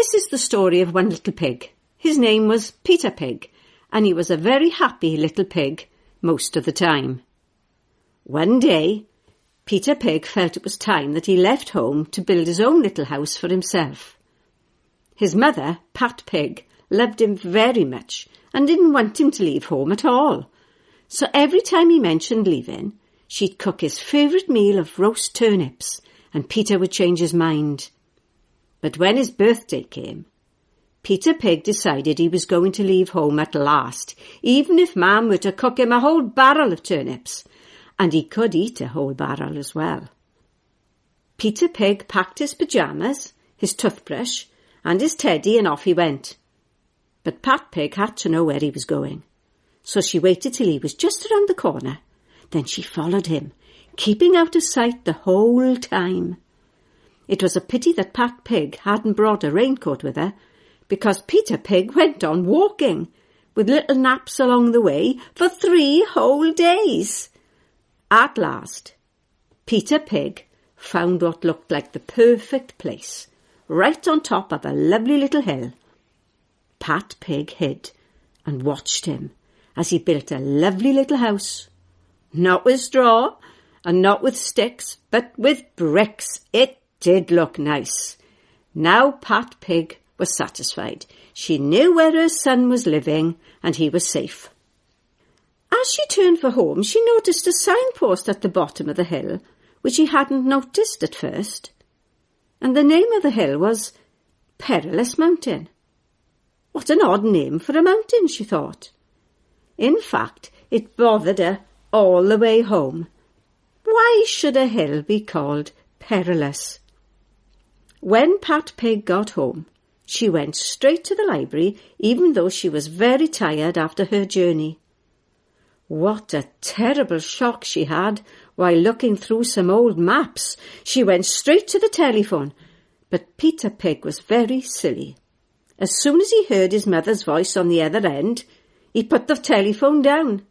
This is the story of one little pig. His name was Peter Pig, and he was a very happy little pig most of the time. One day, Peter Pig felt it was time that he left home to build his own little house for himself. His mother, Pat Pig, loved him very much and didn't want him to leave home at all. So every time he mentioned leaving, she'd cook his favourite meal of roast turnips, and Peter would change his mind. But when his birthday came, Peter Pig decided he was going to leave home at last, even if Mam were to cook him a whole barrel of turnips, and he could eat a whole barrel as well. Peter Pig packed his pyjamas, his toothbrush, and his teddy, and off he went. But Pat Pig had to know where he was going, so she waited till he was just around the corner. Then she followed him, keeping out of sight the whole time. It was a pity that Pat Pig hadn't brought a raincoat with her, because Peter Pig went on walking, with little naps along the way, for 3 whole days. At last, Peter Pig found what looked like the perfect place, right on top of a lovely little hill. Pat Pig hid and watched him as he built a lovely little house. Not with straw and not with sticks, but with bricks. It did look nice. Now Pat Pig was satisfied. She knew where her son was living and he was safe. As she turned for home, she noticed a signpost at the bottom of the hill, which she hadn't noticed at first. And the name of the hill was Perilous Mountain. What an odd name for a mountain, she thought. In fact, it bothered her all the way home. Why should a hill be called Perilous? When Pat Pig got home, she went straight to the library, even though she was very tired after her journey. What a terrible shock she had while looking through some old maps. She went straight to the telephone, but Peter Pig was very silly. As soon as he heard his mother's voice on the other end, he put the telephone down.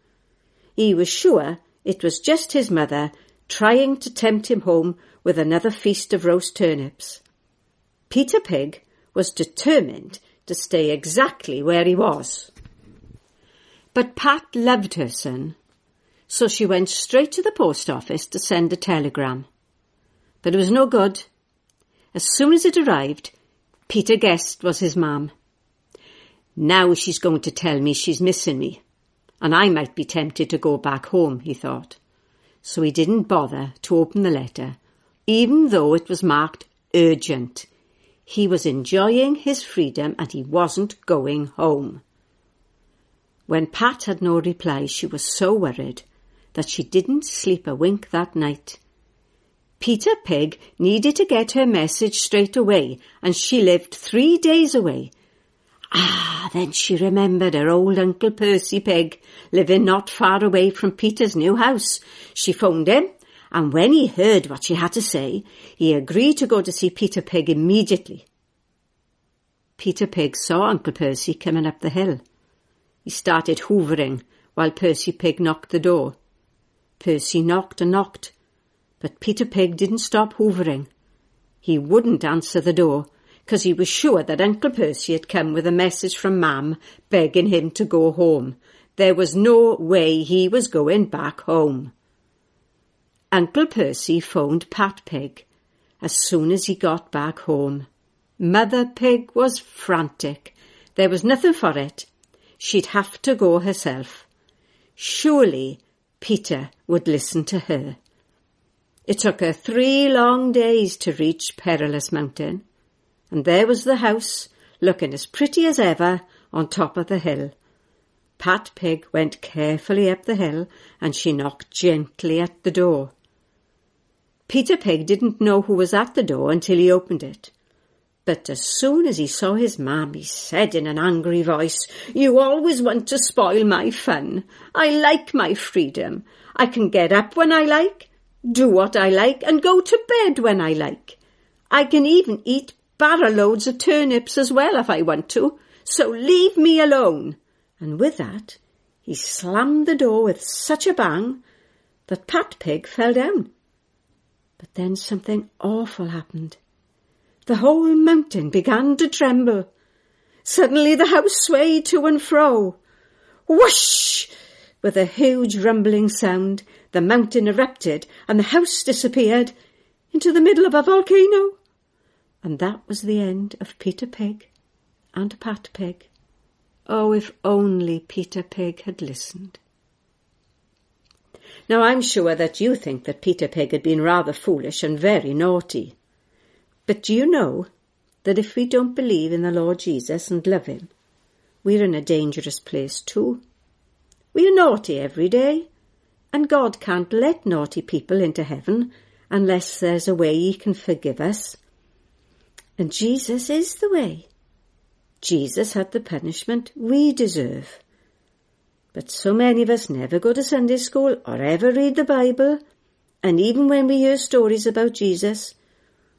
He was sure it was just his mother trying to tempt him home with another feast of roast turnips. Peter Pig was determined to stay exactly where he was. But Pat loved her son, so she went straight to the post office to send a telegram. But it was no good. As soon as it arrived, Peter guessed was his mam. Now she's going to tell me she's missing me, and I might be tempted to go back home, he thought. So he didn't bother to open the letter, even though it was marked urgent. He was enjoying his freedom and he wasn't going home. When Pat had no reply, she was so worried that she didn't sleep a wink that night. Peter Pig needed to get her message straight away, and she lived 3 days away. Then she remembered her old Uncle Percy Pig, living not far away from Peter's new house. She phoned him, and when he heard what she had to say, he agreed to go to see Peter Pig immediately. Peter Pig saw Uncle Percy coming up the hill. He started hoovering while Percy Pig knocked the door. Percy knocked and knocked, but Peter Pig didn't stop hoovering. He wouldn't answer the door, because he was sure that Uncle Percy had come with a message from Mam begging him to go home. There was no way he was going back home. Uncle Percy phoned Pat Pig as soon as he got back home. Mother Pig was frantic. There was nothing for it. She'd have to go herself. Surely Peter would listen to her. It took her 3 long days to reach Perilous Mountain, and there was the house, looking as pretty as ever, on top of the hill. Pat Pig went carefully up the hill, and she knocked gently at the door. Peter Pig didn't know who was at the door until he opened it. But as soon as he saw his mam, he said in an angry voice, "You always want to spoil my fun. I like my freedom. I can get up when I like, do what I like, and go to bed when I like. I can even eat barrel loads of turnips as well if I want to, so leave me alone." And with that, he slammed the door with such a bang that Pat Pig fell down. But then something awful happened. The whole mountain began to tremble. Suddenly the house swayed to and fro. Whoosh! With a huge rumbling sound, the mountain erupted and the house disappeared into the middle of a volcano. And that was the end of Peter Pig and Pat Pig. Oh, if only Peter Pig had listened. Now, I'm sure that you think that Peter Pig had been rather foolish and very naughty. But do you know that if we don't believe in the Lord Jesus and love him, we're in a dangerous place too? We are naughty every day, and God can't let naughty people into heaven unless there's a way he can forgive us. And Jesus is the way. Jesus had the punishment we deserve. But so many of us never go to Sunday school or ever read the Bible, and even when we hear stories about Jesus,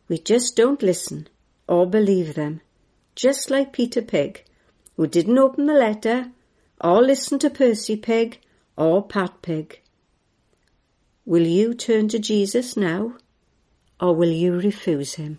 we just don't listen or believe them, just like Peter Pig, who didn't open the letter or listen to Percy Pig or Pat Pig. Will you turn to Jesus now, or will you refuse him?